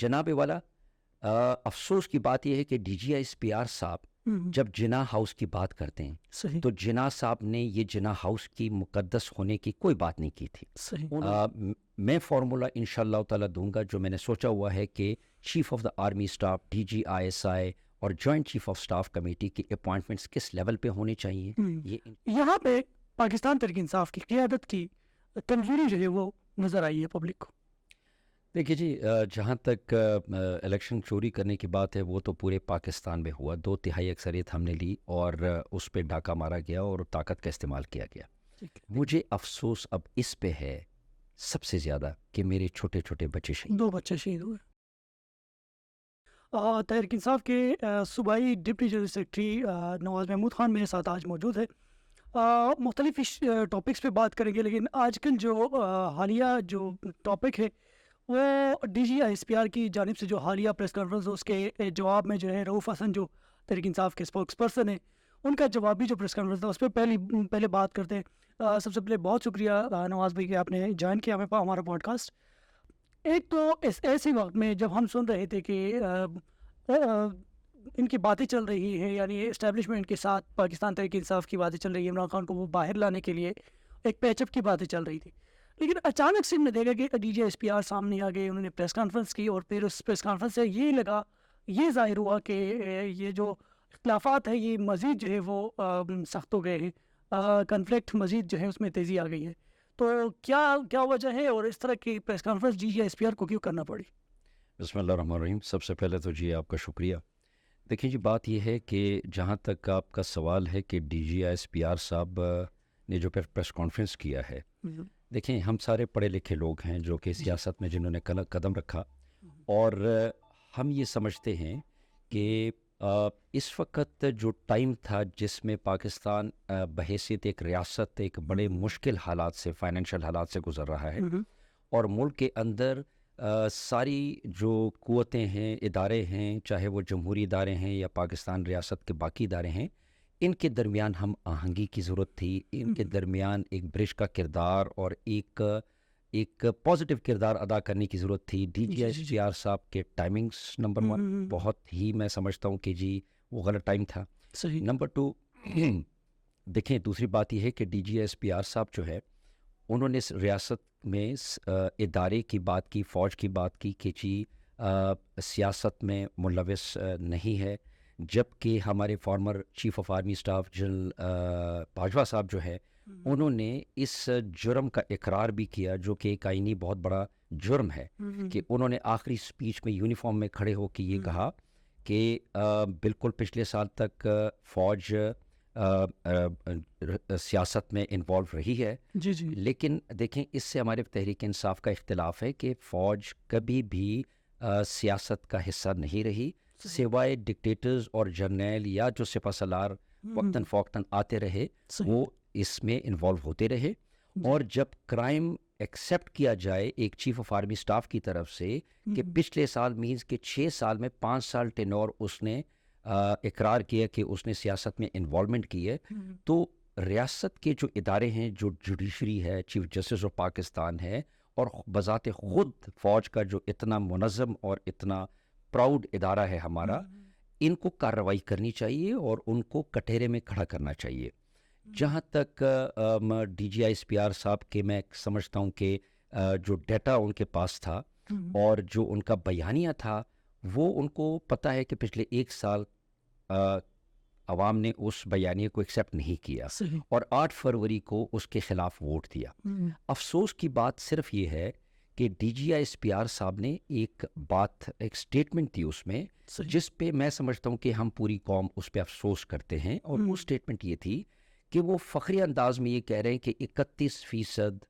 جناب والا افسوس کی بات یہ ہے کہ D G I S P R صاحب جب جناح ہاؤس کی بات کرتے ہیں صحیح تو جناح صاحب نے یہ جناح ہاؤس کی مقدس ہونے کی کوئی بات نہیں کی تھی. صحیح میں فارمولا انشاءاللہ تعالیٰ دوں گا جو میں نے سوچا ہوا ہے کہ chief of the army staff D G I S I اور joint chief of staff committee کی اپوائنٹمنٹس کس لیول پہ ہونی چاہیے. یہ یہاں پہ پاکستان تحریک انصاف کی قیادت کی کمزوری جو ہے وہ نظر آئی ہے پبلک کو. دیکھیے جی، جہاں تک الیکشن چوری کرنے کی بات ہے وہ تو پورے پاکستان میں ہوا. 2/3 اکثریت ہم نے لی اور اس پہ ڈاکہ مارا گیا اور طاقت کا استعمال کیا گیا. مجھے افسوس اب اس پہ ہے سب سے زیادہ کہ میرے چھوٹے چھوٹے بچے شہید. 2 بچے شہید ہوئے. تحریک انصاف کے صوبائی ڈپٹی جنرل سیکرٹری نواز محمود خان میرے ساتھ آج موجود ہے. مختلف ٹاپکس پہ بات کریں گے، لیکن آج کل جو حالیہ جو ٹاپک ہے وہ D G I S P R کی جانب سے جو حالیہ پریس کانفرنس اس کے جواب میں جو ہے رؤوف حسن جو تحریک انصاف کے اسپوکس پرسن ہیں ان کا جوابی جو پریس کانفرنس تھا اس پہ پہلے بات کرتے ہیں. سب سے پہلے بہت شکریہ نواز بھائی کہ آپ نے جوائن کیا ہمارا پوڈ کاسٹ. ایک تو ایسے وقت میں جب ہم سن رہے تھے کہ ان کی باتیں چل رہی ہیں، یعنی اسٹیبلشمنٹ کے ساتھ پاکستان تحریک انصاف کی باتیں چل رہی ہیں، عمران خان کو وہ باہر لانے کے لیے ایک پیچ اپ کی باتیں چل رہی تھی، لیکن اچانک سے ہم نے دیکھا کہ D G S P R سامنے آ گئے، انہوں نے پریس کانفرنس کی اور پھر اس پریس کانفرنس سے یہ ظاہر ہوا کہ یہ جو اختلافات ہیں یہ مزید جو ہے وہ سخت ہو گئے ہیں، کنفلکٹ مزید جو ہے اس میں تیزی آ گئی ہے. تو کیا وجہ ہے اور اس طرح کی press conference D G S P R کو کیوں کرنا پڑی؟ بسم اللہ الرحمن الرحیم. سب سے پہلے تو جی آپ کا شکریہ. دیکھیں جی، بات یہ ہے کہ جہاں تک آپ کا سوال ہے کہ D G I S P R صاحب نے جو پریس کانفرنس کیا ہے، دیکھیں ہم سارے پڑھے لکھے لوگ ہیں جو کہ سیاست میں جنہوں نے قدم رکھا، اور ہم یہ سمجھتے ہیں کہ اس وقت جو ٹائم تھا جس میں پاکستان بحیثیت ایک ریاست ایک بڑے مشکل حالات سے، فائنینشیل حالات سے گزر رہا ہے، اور ملک کے اندر ساری جو قوتیں ہیں، ادارے ہیں، چاہے وہ جمہوری ادارے ہیں یا پاکستان ریاست کے باقی ادارے ہیں، ان کے درمیان ہم آہنگی کی ضرورت تھی. ان کے درمیان ایک برج کا کردار اور ایک پازیٹیو کردار ادا کرنے کی ضرورت تھی. D G S P R صاحب کے ٹائمنگز نمبر 1 بہت ہی میں سمجھتا ہوں کہ جی وہ غلط ٹائم تھا. نمبر 2 دیکھیں دوسری بات یہ ہے کہ D G S P R صاحب جو ہے انہوں نے ریاست میں ادارے کی بات کی، فوج کی بات کی کہ جی سیاست میں ملوث نہیں ہے، جبکہ ہمارے farmer chief of army staff general Bajwa صاحب جو ہے انہوں نے اس جرم کا اقرار بھی کیا، جو کہ ایک آئینی بہت بڑا جرم ہے، کہ انہوں نے آخری سپیچ میں یونیفارم میں کھڑے ہو کے یہ کہا کہ بالکل پچھلے سال تک فوج سیاست میں انوالو رہی ہے، لیکن دیکھیں اس سے ہمارے تحریک انصاف کا اختلاف ہے کہ فوج کبھی بھی سیاست کا حصہ نہیں رہی، سوائے ڈکٹیٹرز اور جرنیل یا جو سپہ سالار وقتاً فوقتاً آتے رہے وہ اس میں انوالو ہوتے رہے. اور جب کرائم ایکسیپٹ کیا جائے ایک چیف آف آرمی اسٹاف کی طرف سے کہ پچھلے سال مینز کہ 6 سال میں 5 سال ٹینور اس نے اقرار کیا کہ اس نے سیاست میں انوالومنٹ کی ہے، تو ریاست کے جو ادارے ہیں، جو جوڈیشری ہے، چیف جسٹس آف پاکستان ہے، اور بذات خود فوج کا جو اتنا منظم اور اتنا پراؤڈ ادارہ ہے ہمارا، ان کو کارروائی کرنی چاہیے اور ان کو کٹہرے میں کھڑا کرنا چاہیے. جہاں تک D G I S P R صاحب کے میں سمجھتا ہوں کہ جو ڈیٹا ان کے پاس تھا اور جو ان کا بیانیہ تھا وہ ان کو پتہ ہے کہ پچھلے 1 سال عوام نے اس بیانیے کو ایکسیپٹ نہیں کیا اور 8 فروری کو اس کے خلاف ووٹ دیا. افسوس کی بات صرف یہ ہے کہ D G I S P R صاحب نے ایک سٹیٹمنٹ دی اس میں، جس پہ میں سمجھتا ہوں کہ ہم پوری قوم اس پہ افسوس کرتے ہیں، اور وہ سٹیٹمنٹ یہ تھی کہ وہ فخری انداز میں یہ کہہ رہے ہیں کہ 31%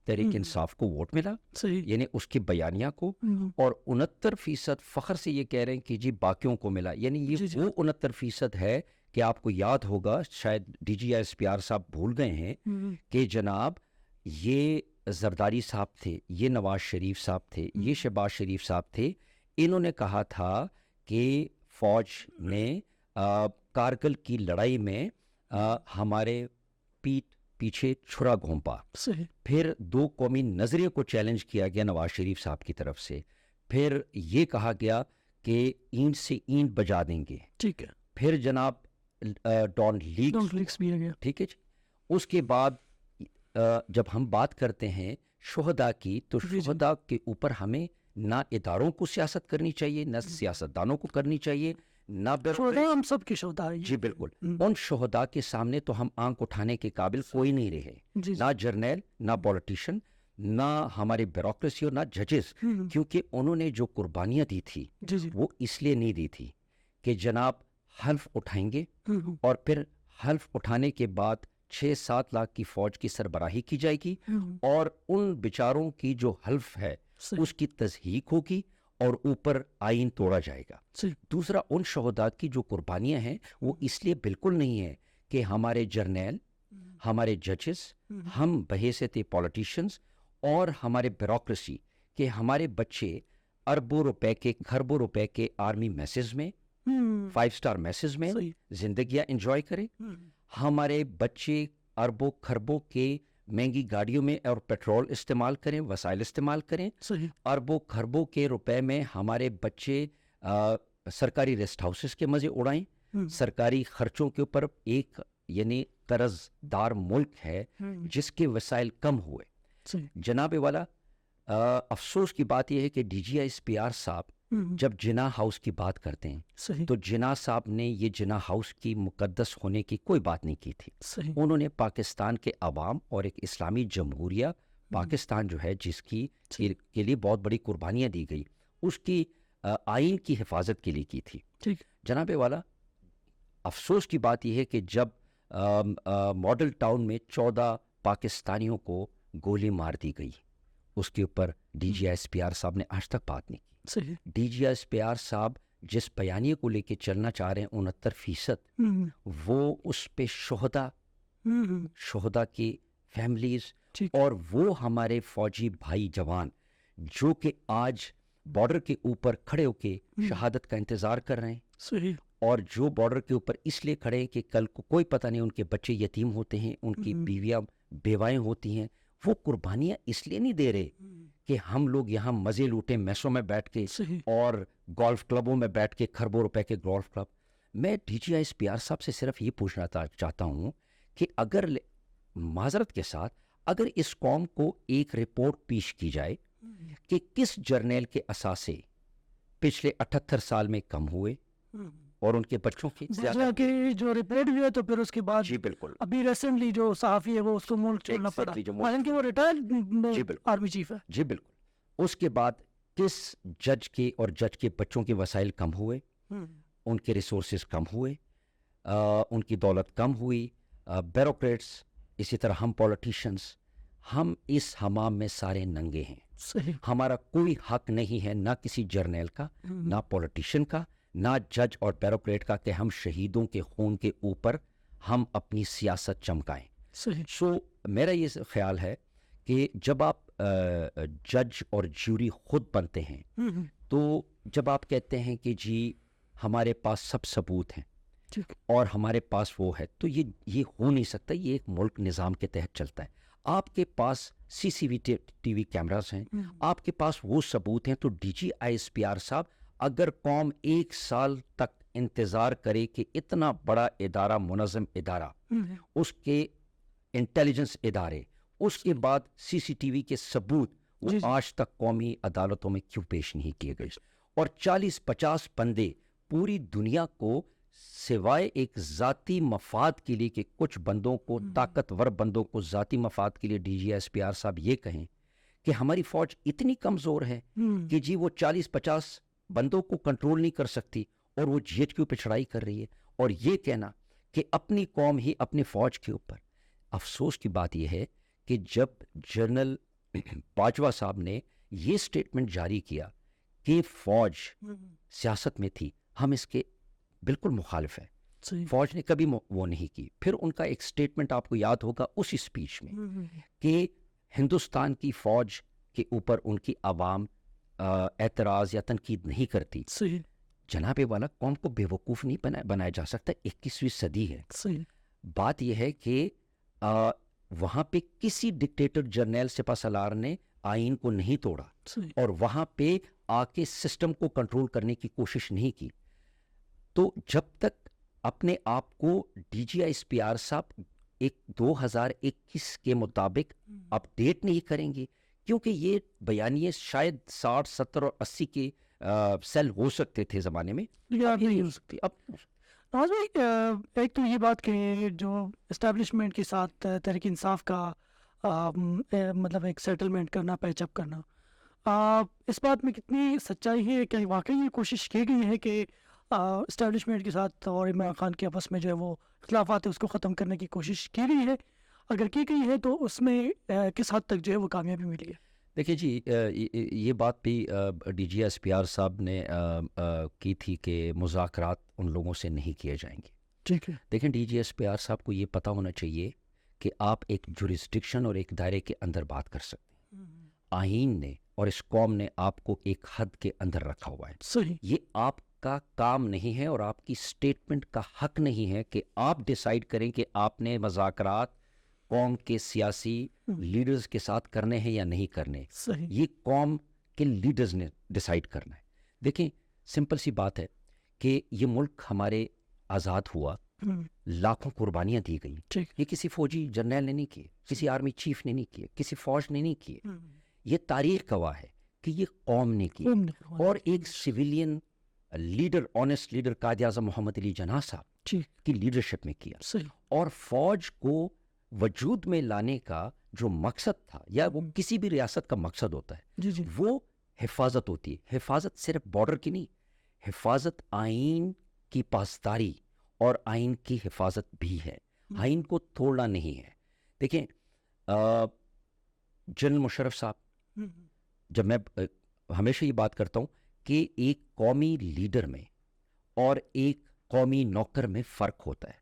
تحریک انصاف کو ووٹ ملا، یعنی اس کے بیانیہ کو، اور 69% فخر سے یہ کہہ رہے ہیں کہ جی باقیوں کو ملا. یعنی یہ وہ 69% ہے کہ آپ کو یاد ہوگا، شاید D G I S P R صاحب بھول گئے ہیں کہ جناب یہ زرداری صاحب تھے، یہ نواز شریف صاحب تھے، یہ شہباز شریف صاحب تھے، انہوں نے کہا تھا کہ فوج نے کارگل کی لڑائی میں ہمارے پیچھے چھرا گھونپا. پھر 2 قومی نظریے کو چیلنج کیا گیا نواز شریف صاحب کی طرف سے. پھر یہ کہا گیا کہ اینٹ سے اینٹ بجا دیں گے. ٹھیک ہے. پھر جناب ڈان لیکس بھی گیا. ٹھیک ہے جی. اس کے بعد جب ہم بات کرتے ہیں شہداء کی تو شہداء کے اوپر ہمیں نہ اداروں کو سیاست کرنی چاہیے، نہ سیاستدانوں کو کرنی چاہیے، نہ ہم سب کے شہداء ہیں. جی بالکل. ان شہداء کے سامنے تو ہم آنکھ اٹھانے کے قابل کوئی نہیں رہے، نہ جرنیل، نہ پولیٹیشین، نہ ہمارے بیوروکریسی اور نہ ججز، کیونکہ انہوں نے جو قربانیاں دی تھی وہ اس لیے نہیں دی تھی کہ جناب حلف اٹھائیں گے اور پھر حلف اٹھانے کے بعد 6-7 لاکھ کی فوج کی سربراہی کی جائے گی اور ان بیچاروں کی جو حلف ہے اس کی تصحیح ہوگی اور اوپر آئین توڑا جائے گا. دوسرا، ان شہداء کی جو قربانیاں ہیں وہ اس لیے بالکل نہیں ہے کہ ہمارے جرنیل، ہمارے ججز، ہم بحیثیت پولیٹیشینز اور ہمارے بیوروکریسی کہ ہمارے بچے اربوں روپے کے، کھربوں روپے کے آرمی میسز میں، 5 اسٹار میسز میں زندگیاں انجوائے کریں، ہمارے بچے اربوں کھربوں کے مہنگی گاڑیوں میں اور پیٹرول استعمال کریں، وسائل استعمال کریں، اربوں کھربوں کے روپے میں ہمارے بچے سرکاری ریسٹ ہاؤسز کے مزے اڑائیں، سرکاری خرچوں کے اوپر ایک یعنی قرض دار ملک ہے جس کے وسائل کم ہوئے. جناب والا افسوس کی بات یہ ہے کہ D G I S P R صاحب جب جناح ہاؤس کی بات کرتے ہیں تو جناح صاحب نے یہ جناح ہاؤس کی مقدس ہونے کی کوئی بات نہیں کی تھی. انہوں نے پاکستان کے عوام اور ایک اسلامی جمہوریہ پاکستان جو ہے جس کی کے لیے بہت بڑی قربانیاں دی گئی، اس کی آئین کی حفاظت کے لیے کی تھی. جناب والا افسوس کی بات یہ ہے کہ جب ماڈل ٹاؤن میں 14 پاکستانیوں کو گولی مار دی گئی، اس کے اوپر D G I S P R صاحب نے آج تک بات نہیں کی. D G I S P R صاحب جس بیانیے کو لے کے چلنا چاہ رہے ہیں 69%، وہ اس پہ شہداء کی فیملیز اور وہ ہمارے فوجی بھائی جوان جو کہ آج بارڈر کے اوپر کھڑے ہو کے شہادت کا انتظار کر رہے ہیں، اور جو بارڈر کے اوپر اس لیے کھڑے ہیں کہ کل کو کوئی پتہ نہیں ان کے بچے یتیم ہوتے ہیں، ان کی بیویاں بیوائیں ہوتی ہیں، وہ قربانیاں اس لیے نہیں دے رہے کہ ہم لوگ یہاں مزے لوٹیں میسوں میں بیٹھ کے اور گولف کلبوں میں بیٹھ کے، کھربوں روپے کے گولف کلب. میں D G I S P R صاحب سے صرف یہ پوچھنا چاہتا ہوں کہ اگر معذرت کے ساتھ اگر اس قوم کو ایک رپورٹ پیش کی جائے کہ کس جرنیل کے اثاثے پچھلے 78 سال میں کم ہوئے اور ان کے بچوں کی جو رپورٹ ہوئی ہے، تو پھر اس کے بعد جی بالکل ابھی ریسنٹلی جو صحافی ہے وہ اس کو ملک چھوڑنا پڑا، حالانکہ وہ ریٹائرڈ آرمی چیف ہے. جی بالکل. اس کے بعد کس جج کے اور جج کے بچوں کے وسائل کم ہوئے، ان کے ریسورسز کم ہوئے، ان کی دولت کم ہوئی، بیوروکریٹس، اسی طرح ہم پولیٹیشینز، ہم اس حمام میں سارے ننگے ہیں. ہمارا کوئی حق نہیں ہے، نہ کسی جرنیل کا، نہ پولیٹیشین کا، نہ جج اور بیوروکریٹ کا کہ ہم شہیدوں کے خون کے اوپر ہم اپنی سیاست چمکائیں. سو میرا یہ خیال ہے کہ جب آپ جج اور جیوری خود بنتے ہیں تو جب آپ کہتے ہیں کہ جی ہمارے پاس سب ثبوت ہیں اور ہمارے پاس وہ ہے، تو یہ ہو نہیں سکتا. یہ ایک ملک نظام کے تحت چلتا ہے. آپ کے پاس ٹی وی کیمراز ہیں، آپ کے پاس وہ ثبوت ہیں، تو D G I S P R صاحب اگر قوم 1 سال تک انتظار کرے کہ اتنا بڑا ادارہ، منظم ادارہ، اس کے انٹیلیجنس ادارے، اس کے بعد CCTV کے ثبوت وہ آج تک قومی عدالتوں میں کیوں پیش نہیں کیے گئے؟ اور 40-50 بندے پوری دنیا کو سوائے ایک ذاتی مفاد کے لیے کہ کچھ بندوں کو، طاقتور بندوں کو ذاتی مفاد کے لیے D G I S P R صاحب یہ کہیں کہ ہماری فوج اتنی کمزور ہے کہ جی وہ 40-50 بندوں کو کنٹرول نہیں کر سکتی اور وہ GHQ پہ چڑھائی کر رہی ہے، اور یہ کہنا کہ اپنی قوم ہی اپنی فوج کے اوپر. افسوس کی بات یہ ہے کہ جب جنرل باجوہ صاحب نے یہ سٹیٹمنٹ جاری کیا کہ فوج سیاست میں تھی، ہم اس کے بالکل مخالف ہے. فوج نے کبھی وہ نہیں کی. پھر ان کا ایک سٹیٹمنٹ آپ کو یاد ہوگا اسی سپیچ میں کہ ہندوستان کی فوج کے اوپر ان کی عوام اعتراض یا تنقید نہیں کرتی. جناب والا قوم کو بے وقوف نہیں بنایا جا سکتا. 21ویں صدی ہے. بات یہ ہے کہ وہاں پہ کسی ڈکٹیٹر جرنیل سپہ سالار نے آئین کو نہیں توڑا، اور وہاں پہ آ کے سسٹم کو کنٹرول کرنے کی کوشش نہیں کی. تو جب تک اپنے آپ کو D G I S P R صاحب 2021 کے مطابق اپڈیٹ نہیں کریں گے, کیونکہ یہ بیانیے شاید 60, 70 اور 80 کے سیل ہو سکتے تھے زمانے میں, نہیں ہو سکتی. اب نواز بھائی, ایک تو یہ بات کہ جو اسٹیبلشمنٹ کے ساتھ تحریک انصاف کا مطلب ایک سیٹلمنٹ کرنا, پیچ اپ کرنا, اس بات میں کتنی سچائی ہے؟ کہ واقعی یہ کوشش کی گئی ہے کہ اسٹیبلشمنٹ کے ساتھ اور عمران خان کے آپس میں جو ہے وہ اختلافات ہے اس کو ختم کرنے کی کوشش کی گئی ہے؟ اگر کی گئی ہے تو اس میں کس حد تک جو ہے وہ کامیابی ملی ہے؟ دیکھیے جی, یہ بات بھی D G S P R صاحب نے کی تھی کہ مذاکرات ان لوگوں سے نہیں کیے جائیں گے. ٹھیک ہے. دیکھیں, D G S P R صاحب کو یہ پتہ ہونا چاہیے کہ آپ ایک جورسڈکشن اور ایک دائرے کے اندر بات کر سکتے ہیں. آئین نے اور اس قوم نے آپ کو ایک حد کے اندر رکھا ہوا ہے. صحیح. یہ آپ کا کام نہیں ہے اور آپ کی سٹیٹمنٹ کا حق نہیں ہے کہ آپ ڈیسائیڈ کریں کہ آپ نے مذاکرات قوم کے سیاسی لیڈرز کے ساتھ کرنے ہیں یا نہیں کرنے. صحیح. یہ قوم کے لیڈرز نے ڈیسائیڈ کرنا ہے. دیکھیں, سمپل سی بات ہے کہ یہ ملک ہمارے آزاد ہوا, لاکھوں قربانیاں دی گئیں. یہ کسی فوجی جرنیل نے نہیں کیے, کسی آرمی چیف نے نہیں کیے, کسی فوج نے نہیں کیے. یہ تاریخ گواہ ہے کہ یہ قوم نے کی, اور ایک civilian leader, honest leader Quaid Azam محمد علی جناح صاحب کی لیڈرشپ میں کیا. اور فوج کو وجود میں لانے کا جو مقصد تھا, یا وہ کسی بھی ریاست کا مقصد ہوتا ہے, وہ حفاظت ہوتی ہے. حفاظت صرف بارڈر کی نہیں, حفاظت آئین کی پاسداری اور آئین کی حفاظت بھی ہے. آئین کو توڑنا نہیں ہے. دیکھیں, جنرل مشرف صاحب, جب میں ہمیشہ یہ بات کرتا ہوں کہ ایک قومی لیڈر میں اور ایک قومی نوکر میں فرق ہوتا ہے.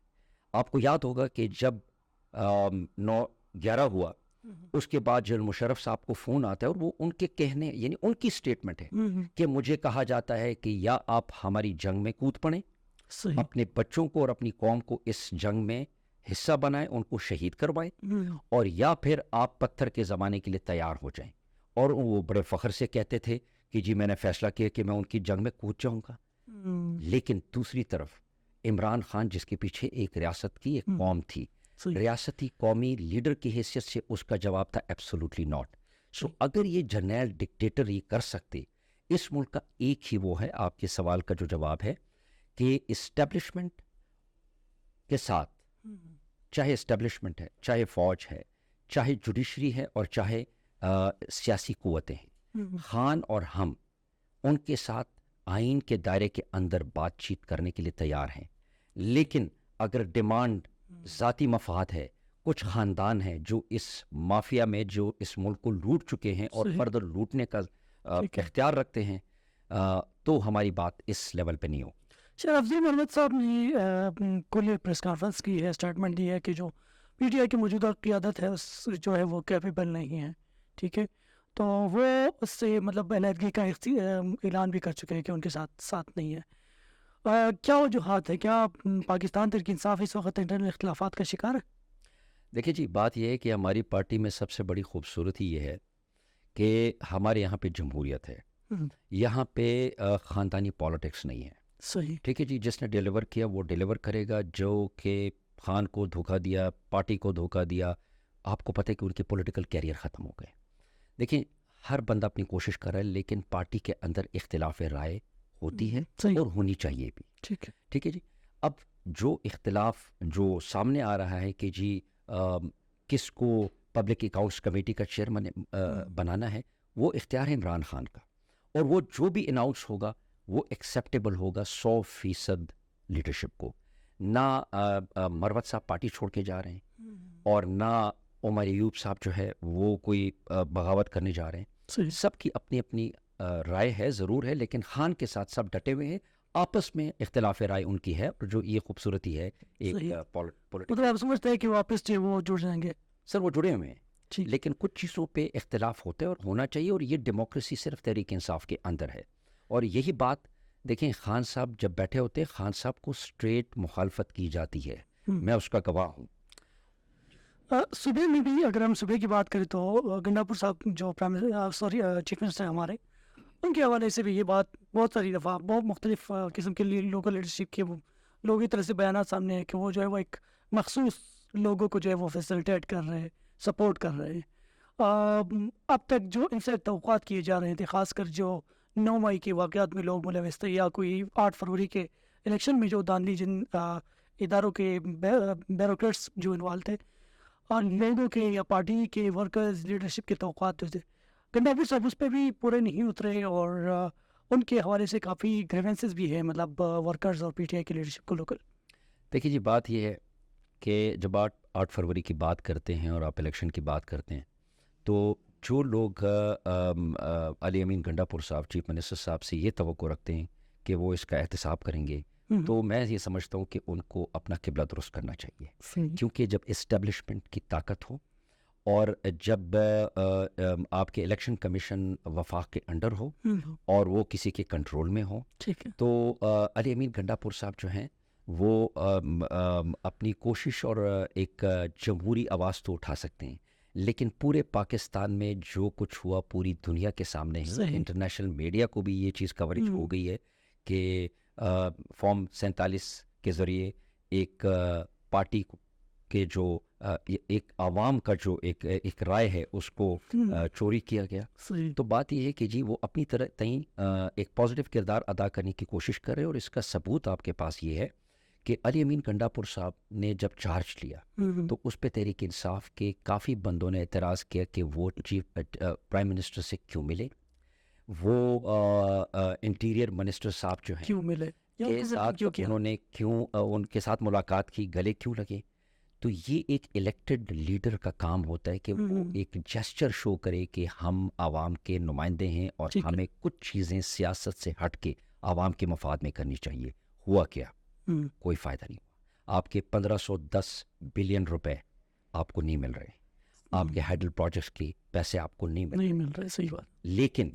آپ کو یاد ہوگا کہ جب 9/11 ہوا, اس کے بعد جنرل مشرف صاحب کو فون آتا ہے, اور وہ ان کے کہنے, یعنی ان کی سٹیٹمنٹ ہے کہ مجھے کہا جاتا ہے کہ یا آپ ہماری جنگ میں کود پڑیں, اپنے بچوں کو اور اپنی قوم کو اس جنگ میں حصہ بنائیں, ان کو شہید کروائیں, اور یا پھر آپ پتھر کے زمانے کے لیے تیار ہو جائیں. اور وہ بڑے فخر سے کہتے تھے کہ جی میں نے فیصلہ کیا کہ میں ان کی جنگ میں کود جاؤں گا. لیکن دوسری طرف عمران خان, جس کے پیچھے ایک ریاست کی ایک قوم تھی, ریاستی قومی لیڈر کی حیثیت سے اس کا جواب تھا ایبسولوٹلی ناٹ. سو اگر یہ جرنیل ڈکٹیٹر یہ کر سکتے, اس ملک کا ایک ہی وہ ہے, آپ کے سوال کا جو جواب ہے کہ اسٹیبلشمنٹ کے ساتھ, چاہے اسٹیبلشمنٹ ہے, چاہے فوج ہے, چاہے جوڈیشری ہے, اور چاہے سیاسی قوتیں ہیں, خان اور ہم ان کے ساتھ آئین کے دائرے کے اندر بات چیت کرنے کے لیے تیار ہیں. لیکن اگر ڈیمانڈ ذاتی مفاد ہے, کچھ خاندان ہیں جو اس مافیا میں جو اس ملک کو لوٹ چکے ہیں اور فردر لوٹنے کا اختیار رکھتے ہیں, تو ہماری بات اس لیول پہ نہیں ہو. شیخ افضل محمد صاحب نے کل پریس کانفرنس کی ہے, اسٹیٹمنٹ دی ہے کہ جو پی ٹی آئی کی موجودہ قیادت ہے اس جو ہے وہ کیپیبل نہیں ہے. ٹھیک ہے, تو وہ اس سے مطلب علیحدگی کا اعلان بھی کر چکے ہیں کہ ان کے ساتھ نہیں ہے. کیا وجوہات ہے؟ کیا پاکستان تحریک انصاف اس وقت انٹرنل اختلافات کا شکار ہے؟ دیکھیں جی, بات یہ ہے کہ ہماری پارٹی میں سب سے بڑی خوبصورتی یہ ہے کہ ہمارے یہاں پہ جمہوریت ہے, یہاں پہ خاندانی پالیٹکس نہیں ہے. صحیح. ٹھیک ہے جی, جس نے ڈیلیور کیا وہ ڈیلیور کرے گا. جو کہ خان کو دھوکہ دیا, پارٹی کو دھوکہ دیا, آپ کو پتہ ہے کہ ان کے پولیٹیکل کیریئر ختم ہو گئے. دیکھیں, ہر بندہ اپنی کوشش کر رہا ہے, لیکن پارٹی کے اندر اختلاف رائے ہوتی ہے اور ہونی چاہیے بھی. ٹھیک ہے جی. اب جو اختلاف جو سامنے آ رہا ہے کہ جی کس کو پبلک اکاؤنٹس کمیٹی کا چیئرمین بنانا ہے, وہ اختیار ہے عمران خان کا, اور وہ جو بھی اناؤنس ہوگا وہ ایکسیپٹیبل ہوگا 100% لیڈرشپ کو. نہ مروت صاحب پارٹی چھوڑ کے جا رہے ہیں, اور نہ عمر ایوب صاحب جو ہے وہ کوئی بغاوت کرنے جا رہے ہیں. سب کی اپنی اپنی رائے ہے, ضرور ہے, لیکن خان کے ساتھ سب ڈٹے ہوئے ہیں. آپس میں اختلاف رائے ان کی ہے, اور جو یہ خوبصورتی ہے ایک مطلب آپ سمجھتے ہیں کہ واپس جو وہ جڑ جائیں گے؟ سر وہ جڑے ہوئے ہیں, لیکن کچھ چیزوں پہ اختلاف ہوتے ہیں اور ہونا چاہیے, اور یہ ڈیموکریسی صرف تحریک انصاف کے اندر ہے. اور یہی بات دیکھیں, خان صاحب جب بیٹھے ہوتے ہیں, خان صاحب کو اسٹریٹ مخالفت کی جاتی ہے, میں اس کا گواہ ہوں. صبح میں بھی اگر ہم صبح کی بات کریں تو گنڈا پور صاحب جو چیف منسٹر ہمارے, ان کے حوالے سے بھی یہ بات بہت ساری دفعہ بہت مختلف قسم کے لوکل لیڈرشپ کے وہ لوگ اس طرح سے بیانات سامنے ہیں کہ وہ جو ہے وہ ایک مخصوص لوگوں کو جو ہے وہ فیسلٹیٹ کر رہے ہیں، سپورٹ کر رہے ہیں. اب تک جو ان سے توقعات کیے جا رہے تھے، خاص کر جو 9 مئی کے واقعات میں لوگ ملوث تھے، یا کوئی 8 فروری کے الیکشن میں جو دھاندلی جن اداروں کے بیوروکریٹس جو انوالو تھے اور لوگوں کے یا پارٹی کے ورکرز لیڈرشپ کے توقعات جو تھے، گنڈاپور صاحب اس پہ بھی پورے نہیں اترے، اور ان کے حوالے سے کافی گریونسز بھی ہیں، مطلب ورکرز اور پی ٹی آئی کی لیڈرشپ کو لوکل. دیکھیے جی، بات یہ ہے کہ جب 8 فروری کی بات کرتے ہیں اور آپ الیکشن کی بات کرتے ہیں، تو جو لوگ علی امین گنڈاپور صاحب چیف منسٹر صاحب سے یہ توقع رکھتے ہیں کہ وہ اس کا احتساب کریں گے، تو میں یہ سمجھتا ہوں کہ ان کو اپنا قبلہ درست کرنا چاہیے. کیونکہ جب اسٹیبلشمنٹ کی طاقت ہو اور جب آپ کے الیکشن کمیشن وفاق کے انڈر ہو اور وہ کسی کے کنٹرول میں ہو، تو علی امین گنڈاپور صاحب جو ہیں وہ اپنی کوشش اور ایک جمہوری آواز تو اٹھا سکتے ہیں، لیکن پورے پاکستان میں جو کچھ ہوا پوری دنیا کے سامنے ہے. انٹرنیشنل میڈیا کو بھی یہ چیز کوریج ہو گئی ہے کہ فارم 47 کے ذریعے ایک پارٹی کے جو ایک عوام کا جو ایک رائے ہے اس کو چوری کیا گیا. تو بات یہ ہے کہ جی وہ اپنی طرح ایک پازیٹیو کردار ادا کرنے کی کوشش کر رہے ہیں، اور اس کا ثبوت آپ کے پاس یہ ہے کہ علی امین گنڈاپور صاحب نے جب چارج لیا تو اس پہ تحریک انصاف کے کافی بندوں نے اعتراض کیا کہ وہ چیف پرائم منسٹر سے کیوں ملے، وہ انٹیریئر منسٹر صاحب جو ہیں کیوں ملے کے ساتھ انہوں نے کیوں ان کے ساتھ ملاقات کی، گلے کیوں لگے. تو یہ ایک الیکٹڈ لیڈر کا کام ہوتا ہے کہ وہ ایک جیسچر شو کرے کہ ہم عوام کے نمائندے ہیں اور ہمیں کچھ چیزیں سیاست سے ہٹ کے عوام کے مفاد میں کرنی چاہیے. ہوا کیا؟ کوئی فائدہ نہیں ہوا. آپ کے 1510 بلین روپے آپ کو نہیں مل رہے، آپ کے ہائیڈل پروجیکٹس کے پیسے آپ کو نہیں مل رہے. صحیح بات. لیکن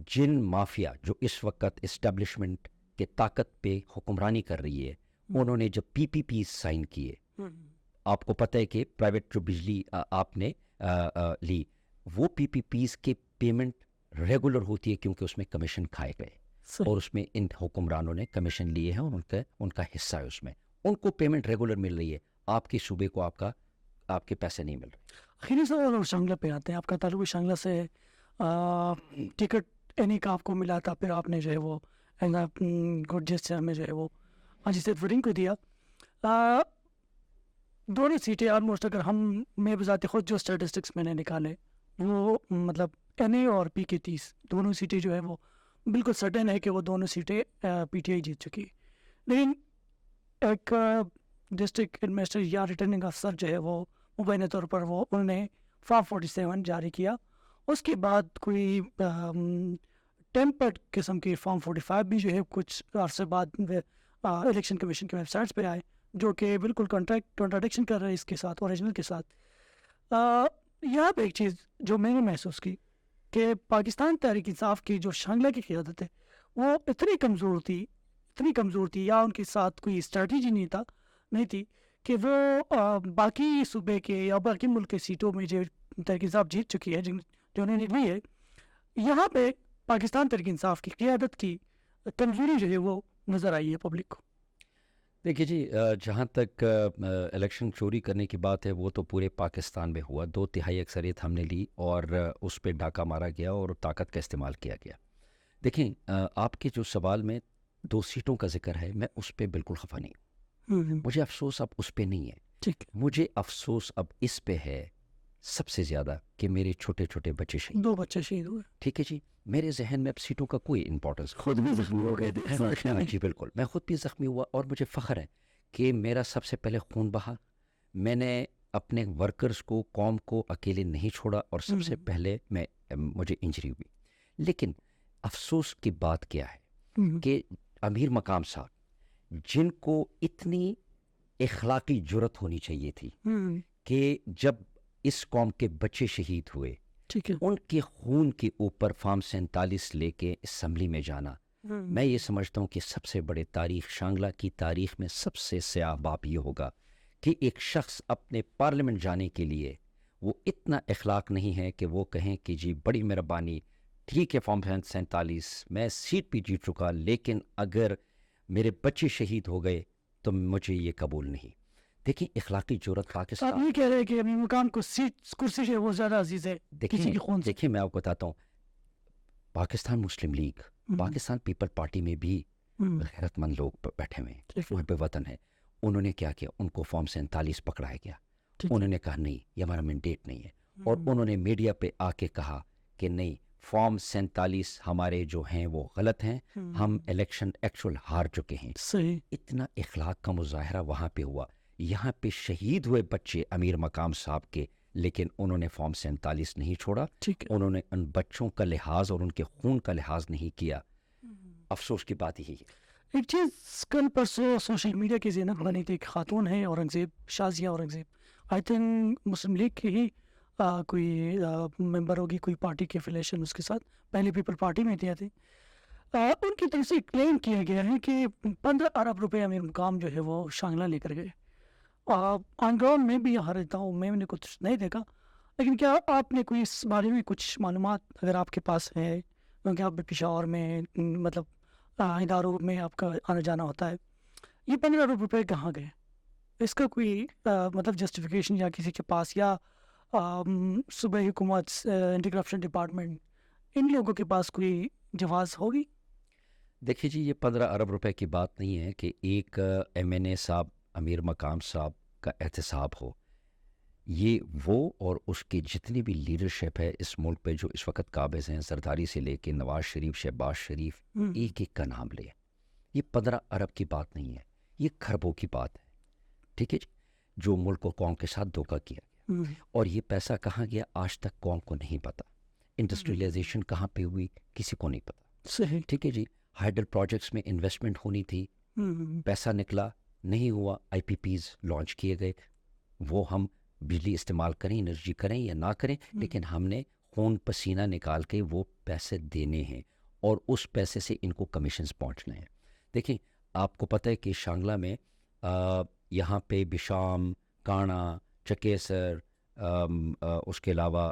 جن مافیا جو اس وقت اسٹیبلشمنٹ کے طاقت پہ حکمرانی کر رہی ہے، انہوں نے جب پی پی پی سائن کیے، آپ کو پتہ ہے کہ پرائیویٹ جو بجلی آپ نے لی، وہ پی پی پیز کے پیمنٹ ریگولر ہوتی ہے کیونکہ اس میں کمیشن کھائے گئے، اور اس میں ان حکمرانوں نے کمیشن لیے ہیں اور ان کا حصہ ہے، اس میں ان کو پیمنٹ ریگولر مل رہی ہے. آپ کی صوبے کو آپ کے پیسے نہیں مل رہے. خیری صاحب شانگلہ پہ آتے ہیں، آپ کا تعلق شانگلہ سے ٹکٹ اینی کا آپ کو ملا تھا، پھر آپ نے جو ہے وہ گڈ میں جو ہے وہ حاجی سید ورنگ کو دیا. دونوں سیٹیں آلموسٹ اگر میں بذات خود جو اسٹیٹسٹکس میں نے نکالے وہ مطلب این اے اور پی کے 30 دونوں سیٹیں جو ہے وہ بالکل سرٹن ہے کہ وہ دونوں سیٹیں پی ٹی آئی جیت چکی. لیکن ایک ڈسٹرکٹ ایڈمنسٹریٹر یا ریٹرننگ افسر جو ہے وہ مبینہ طور پر انہوں نے فارم 47 جاری کیا. اس کے بعد کوئی ٹیمپرڈ قسم کی فارم 45 بھی جو ہے کچھ عرصے بعد الیکشن کمیشن کی ویب سائٹس پہ آئے، جو کہ بالکل کنٹراڈکشن کر رہے ہیں اس کے ساتھ، اوریجنل کے ساتھ. یہاں پہ ایک چیز جو میں نے محسوس کی کہ پاکستان تحریک انصاف کی جو شانگلہ کی قیادت ہے وہ اتنی کمزور تھی یا ان کے ساتھ کوئی اسٹریٹجی نہیں تھی کہ وہ باقی صوبے کے یا باقی ملک کے سیٹوں میں جو تحریک انصاف جیت چکی ہے، جو انہیں نکلی ہے، یہاں پہ پاکستان تحریک انصاف کی قیادت کی کمزوری جو ہے وہ نظر آئی ہے پبلک کو. دیکھیے جی، جہاں تک الیکشن چوری کرنے کی بات ہے وہ تو پورے پاکستان میں ہوا، 2/3 اکثریت ہم نے لی اور اس پہ ڈاکہ مارا گیا اور طاقت کا استعمال کیا گیا. دیکھیں، آپ کے جو سوال میں 2 سیٹوں کا ذکر ہے، میں اس پہ بالکل خفا نہیں ہوں. مجھے افسوس اب اس پہ نہیں ہے، مجھے افسوس اب اس پہ ہے سب سے زیادہ کہ میرے چھوٹے چھوٹے بچے شہید، 2 بچے شہید ہوئے. ٹھیک ہے جی، میرے ذہن میں اب سیٹوں کا کوئی امپورٹنس. خود بھی زخمی ہو گئے جی بالکل، میں خود بھی زخمی ہوا اور مجھے فخر ہے کہ میرا سب سے پہلے خون بہا. میں نے اپنے ورکرز کو، قوم کو اکیلے نہیں چھوڑا اور سب سے پہلے مجھے انجری ہوئی. لیکن افسوس کی بات کیا ہے کہ امیر مقام صاحب، جن کو اتنی اخلاقی جرت ہونی چاہیے تھی کہ جب اس قوم کے بچے شہید ہوئے، ان کے خون کے اوپر فارم 47 لے کے اسمبلی میں جانا، میں یہ سمجھتا ہوں کہ سب سے بڑے تاریخ، شانگلہ کی تاریخ میں سب سے سیاہ باب یہ ہوگا کہ ایک شخص اپنے پارلیمنٹ جانے کے لیے وہ اتنا اخلاق نہیں ہے کہ وہ کہیں کہ جی بڑی مہربانی ٹھیک ہے فارم 47 میں سیٹ بھی جیت چکا، لیکن اگر میرے بچے شہید ہو گئے تو مجھے یہ قبول نہیں. دیکھیں اخلاقی جرأت پاکستان. آپ یہ کہہ رہے ہیں کہ امیر مقام کو سیٹ کرسی ہے وہ زیادہ عزیز ہے کسی کی خون سے. دیکھیں میں آپ کو بتاتا ہوں، پاکستان مسلم لیگ، پاکستان پیپل پارٹی میں بھی غیرت مند لوگ بیٹھے ہوئے ہیں، محب وطن ہے. انہوں نے کیا کیا؟ ان کو فارم 47 پکڑایا گیا. انہوں نے کہا نہیں یہ ہمارا مینڈیٹ نہیں ہے، اور انہوں نے میڈیا پہ آ کے کہا کہ نہیں فارم 47 ہمارے جو ہیں وہ غلط ہیں، ہم الیکشن ایکچوئل ہار چکے ہیں. صحیح. اتنا اخلاق کا مظاہرہ وہاں پہ ہوا. یہاں پہ شہید ہوئے بچے امیر مقام صاحب کے، لیکن انہوں نے فارم 47 نہیں چھوڑا. انہوں نے ان بچوں کا لحاظ اور ان کے خون کا لحاظ نہیں کیا. افسوس کی بات یہی ہے. ایک چیز کل پرسوں سوشل میڈیا کی زینت بنی تھی، ایک خاتون ہے Aurangzeb, Shazia Aurangzeb. I think Muslim league کی ہی کوئی ممبر ہوگی، کوئی پارٹی کی افیلیشن اس کے ساتھ، پہلے پیپل پارٹی میں دیا تھی. ان کی طرف سے کلیم کیا گیا ہے کہ 15 ارب روپے امیر مقام جو ہے وہ شانگلہ لے کر گئے. آن گراؤنڈ میں بھی یہاں رہتا ہوں، میں نے کچھ نہیں دیکھا، لیکن کیا آپ نے کوئی اس بارے میں کچھ معلومات اگر آپ کے پاس ہے، کیونکہ آپ پشاور میں مطلب اداروں میں آپ کا آنا جانا ہوتا ہے، یہ 15 ارب روپے کہاں گئے؟ اس کا کوئی مطلب جسٹیفیکیشن یا کسی کے پاس، یا صوبائی حکومت، اینٹی کرپشن ڈپارٹمنٹ، ان لوگوں کے پاس کوئی جواز ہوگی؟ دیکھیے جی، یہ 15 ارب روپے کی بات نہیں ہے کہ ایک ایم این اے صاحب امیر مقام صاحب کا احتساب ہو. یہ وہ اور اس کی جتنی بھی لیڈرشپ ہے اس ملک پہ جو اس وقت قابض ہیں، زرداری سے لے کے نواز شریف، شہباز شریف، ایک ایک کا نام لے. یہ 15 ارب کی بات نہیں ہے، یہ کھربوں کی بات ہے. ٹھیک ہے جی، جو ملک کو قوم کے ساتھ دھوکہ کیا گیا. اور یہ پیسہ کہاں گیا آج تک قوم کو نہیں پتا. انڈسٹریلائزیشن کہاں پہ ہوئی کسی کو نہیں پتا. صحیح. ٹھیک ہے جی، ہائیڈل پروجیکٹس میں انویسٹمنٹ ہونی تھی، پیسہ نکلا نہیں ہوا. آئی پی پیز لانچ کیے گئے، وہ ہم بجلی استعمال کریں، انرجی کریں یا نہ کریں، لیکن ہم نے خون پسینہ نکال کے وہ پیسے دینے ہیں، اور اس پیسے سے ان کو کمیشنز پہنچنے ہیں. دیکھیں آپ کو پتہ ہے کہ شانگلہ میں یہاں پہ بشام، کانا، چکیسر، اس کے علاوہ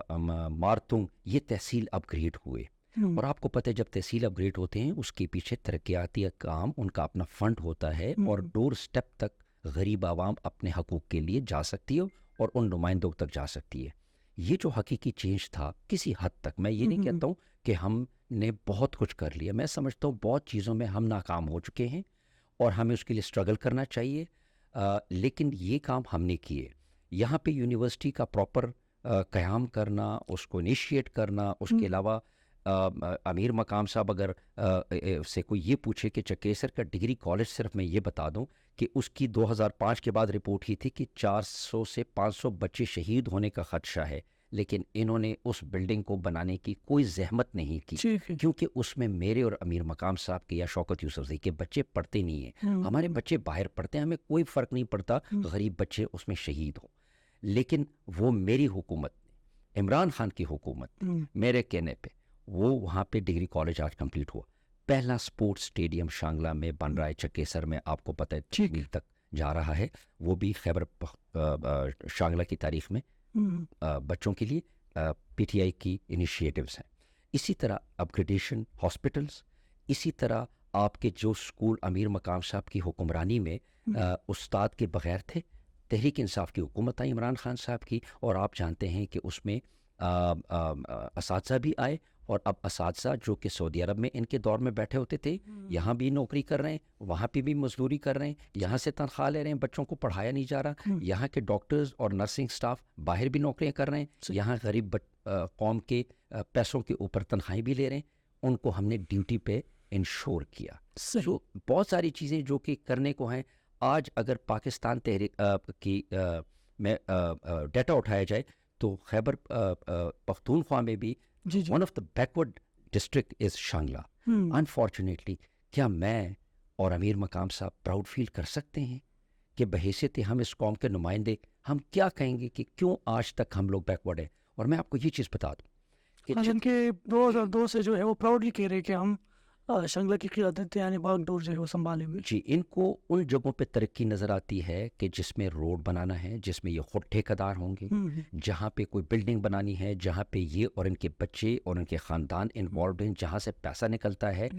مارتنگ، یہ تحصیل اپ گریڈ ہوئے. اور آپ کو پتہ ہے جب تحصیل اپ گریڈ ہوتے ہیں اس کے پیچھے ترقیاتی کام، ان کا اپنا فنڈ ہوتا ہے، اور ڈور سٹیپ تک غریب عوام اپنے حقوق کے لیے جا سکتی ہے اور ان نمائندوں تک جا سکتی ہے. یہ جو حقیقی چینج تھا کسی حد تک، میں یہ نہیں کہتا ہوں کہ ہم نے بہت کچھ کر لیا، میں سمجھتا ہوں بہت چیزوں میں ہم ناکام ہو چکے ہیں اور ہمیں اس کے لیے اسٹرگل کرنا چاہیے، لیکن یہ کام ہم نے کیے. یہاں پہ یونیورسٹی کا پراپر قیام کرنا، اس کو انیشیٹ کرنا، اس کے علاوہ امیر مقام صاحب اگر سے کوئی یہ پوچھے کہ چکیسر کا ڈگری کالج، صرف میں یہ بتا دوں کہ اس کی 2005 کے بعد رپورٹ ہی تھی کہ 400 سے 500 بچے شہید ہونے کا خدشہ ہے، لیکن انہوں نے اس بلڈنگ کو بنانے کی کوئی زحمت نہیں کی، کیونکہ اس میں میرے اور امیر مقام صاحب کے یا شوکت یوسفزئی کے بچے پڑھتے نہیں ہیں. ہمارے بچے باہر پڑھتے ہیں، ہمیں کوئی فرق نہیں پڑتا غریب بچے اس میں شہید ہوں. لیکن وہ میری حکومت، عمران خان کی حکومت، میرے کہنے پہ وہ وہاں پہ ڈگری کالج آج کمپلیٹ ہوا. پہلا سپورٹس اسٹیڈیم شانگلہ میں بن رہا ہے، چکیسر میں آپ کو پتہ ہے تکمیل تک جا رہا ہے، وہ بھی خیبر شانگلہ کی تاریخ میں بچوں کے لیے پی ٹی آئی کی انیشیٹوز ہیں. اسی طرح اپگریڈیشن ہاسپٹلس، اسی طرح آپ کے جو اسکول امیر مقام صاحب کی حکمرانی میں استاد کے بغیر تھے. تحریک انصاف کی حکومت آئی عمران خان صاحب کی، اور آپ جانتے ہیں کہ اس میں اساتذہ بھی آئے، اور اب اساتذہ جو کہ سعودی عرب میں ان کے دور میں بیٹھے ہوتے تھے یہاں بھی نوکری کر رہے ہیں، وہاں پہ بھی مزدوری کر رہے ہیں، یہاں سے تنخواہ لے رہے ہیں، بچوں کو پڑھایا نہیں جا رہا. یہاں کے ڈاکٹرز اور نرسنگ سٹاف باہر بھی نوکریاں کر رہے ہیں، یہاں غریب قوم کے پیسوں کے اوپر تنخواہیں بھی لے رہے ہیں. ان کو ہم نے ڈیوٹی پہ انشور کیا. سو بہت ساری چیزیں جو کہ کرنے کو ہیں. آج اگر پاکستان تحریک کی میں ڈیٹا اٹھایا جائے تو خیبر پختونخوا میں بھی one of the backward district is Shangla. Unfortunately کیا میں اور امیر مقام صاحب پراؤڈ فیل کر سکتے ہیں کہ بحیثیت ہم اس قوم کے نمائندے ہم کیا کہیں گے کہ کیوں آج تک ہم لوگ بیکورڈ ہیں؟ اور میں آپ کو یہ چیز بتا دوں کہ 2002 سے جو ہے وہ پراؤڈلی کہہ رہے کہ ہم شنگلہ کی قیادت یعنی باغ ڈور جو ہے وہ سنبھالے ہوئے. جی، ان کو ان جگہوں پہ ترقی نظر آتی ہے کہ جس میں روڈ بنانا ہے، جس میں یہ خود ٹھیکیدار ہوں گے، جہاں پہ کوئی بلڈنگ بنانی ہے، جہاں پہ یہ اور ان کے بچے اور ان کے خاندان انوالوڈ ہیں، جہاں سے پیسہ نکلتا ہے.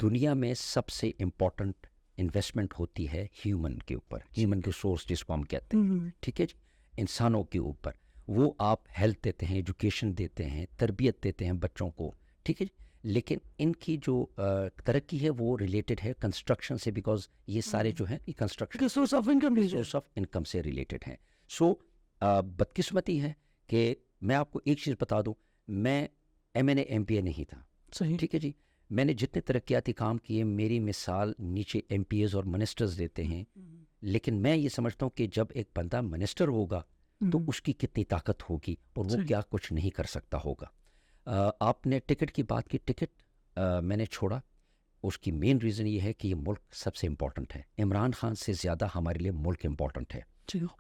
دنیا میں سب سے امپورٹنٹ انویسٹمنٹ ہوتی ہے ہیومن کے اوپر، ہیومن ریسورس جس کو ہم کہتے ہیں. ٹھیک ہے جی، انسانوں کے اوپر. وہ آپ ہیلتھ دیتے ہیں، ایجوکیشن دیتے ہیں، تربیت دیتے ہیں بچوں کو. ٹھیک ہے جی، لیکن ان کی جو ترقی ہے وہ ریلیٹڈ ہے کنسٹرکشن سے، بیکاز یہ سارے جو ہیں یہ construction source of income source of income سے ریلیٹڈ ہیں. سو بدقسمتی ہے کہ میں آپ کو ایک چیز بتا دوں، میں ایم پی اے نہیں تھا. صحیح. ٹھیک ہے جی، میں نے جتنے ترقیاتی کام کیے میری مثال نیچے ایم پی ایز اور منسٹرز دیتے ہیں. لیکن میں یہ سمجھتا ہوں کہ جب ایک بندہ منسٹر ہوگا تو اس کی کتنی طاقت ہوگی اور وہ کیا کچھ نہیں کر سکتا ہوگا. آپ نے ٹکٹ کی بات کی، ٹکٹ میں نے چھوڑا. اس کی مین ریزن یہ ہے کہ یہ ملک سب سے امپورٹنٹ ہے. عمران خان سے زیادہ ہمارے لیے ملک امپورٹنٹ ہے،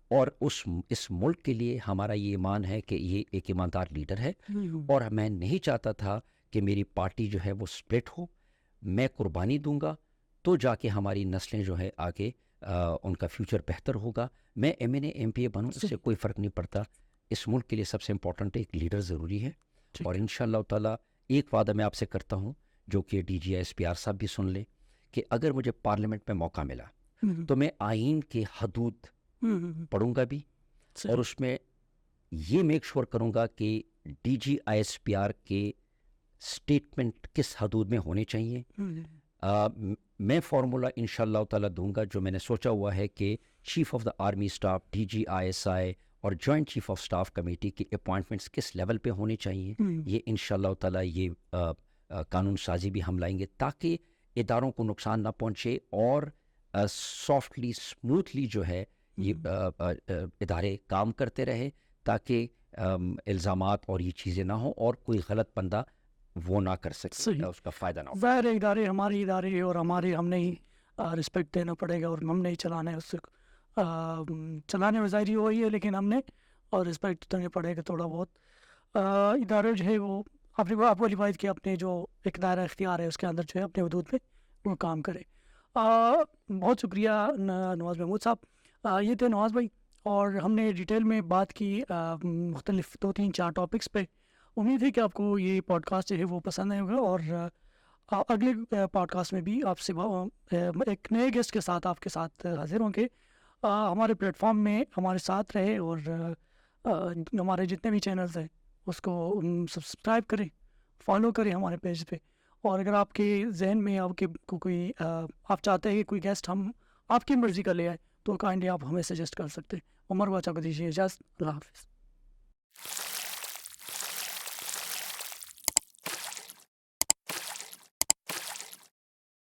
اور اس ملک کے لیے ہمارا یہ ایمان ہے کہ یہ ایک ایماندار لیڈر ہے. اور میں نہیں چاہتا تھا کہ میری پارٹی جو ہے وہ سپلٹ ہو. میں قربانی دوں گا تو جا کے ہماری نسلیں جو ہے آگے ان کا فیوچر بہتر ہوگا. میں ایم پی اے بنوں اس سے کوئی فرق نہیں پڑتا. اس ملک کے لیے سب سے امپورٹنٹ ایک لیڈر ضروری ہے. اور انشاءاللہ تعالیٰ ایک وعدہ میں آپ سے کرتا ہوں جو کہ D G S P R صاحب بھی سن لیں، کہ اگر مجھے پارلیمنٹ میں موقع ملا تو میں آئین کے حدود پڑھوں گا بھی، اور اس میں یہ میک شور کروں گا کہ D G I S P R کے سٹیٹمنٹ کس حدود میں ہونے چاہیے. میں فارمولا انشاءاللہ تعالیٰ دوں گا جو میں نے سوچا ہوا ہے کہ chief of the army staff, D G I S I اور joint chief of staff committee کی اپوائنٹمنٹس کس لیول پہ ہونی چاہیے. یہ انشاءاللہ تعالیٰ یہ قانون سازی بھی ہم لائیں گے تاکہ اداروں کو نقصان نہ پہنچے اور سافٹلی اسموتھلی جو ہے یہ ادارے کام کرتے رہے، تاکہ الزامات اور یہ چیزیں نہ ہوں اور کوئی غلط بندہ وہ نہ کر سکے، اس کا فائدہ نہ ہو. ظاہر ادارے ہمارے ادارے اور ہم نے ہی رسپیکٹ دینا پڑے گا اور ہم نے ہی چلانا ہے. اس سے چلانے میں ظاہر وہی ہے، لیکن ہم نے اور رسپیکٹ دینا پڑے گا تھوڑا بہت. ادارے جو ہے وہ آپ کو روایت کہ اپنے جو ایک دائرہ اختیار ہے اس کے اندر جو ہے اپنے حدود میں وہ کام کرے. بہت شکریہ نواز محمود صاحب. یہ تھے نواز بھائی، اور ہم نے ڈیٹیل میں بات کی مختلف 2-3-4 ٹاپکس پہ. امید ہے کہ آپ کو یہ پوڈ کاسٹ جو ہے وہ پسند آئے ہوگا، اور اگلے پوڈ کاسٹ میں بھی آپ سے ایک نئے گیسٹ کے ساتھ آپ کے ساتھ حاضر ہوں گے. ہمارے پلیٹ فارم میں ہمارے ساتھ رہے، اور ہمارے جتنے بھی چینلز ہیں اس کو سبسکرائب کریں، فالو کریں ہمارے پیج پہ. اور اگر آپ کے ذہن میں آپ کے کوئی آپ چاہتے ہیں کہ کوئی گیسٹ ہم آپ کی مرضی کا لے آئے تو کائنڈلی آپ ہمیں سجیسٹ کر سکتے ہیں. عمر باچا کو دیجیے اجازت. اللہ حافظ.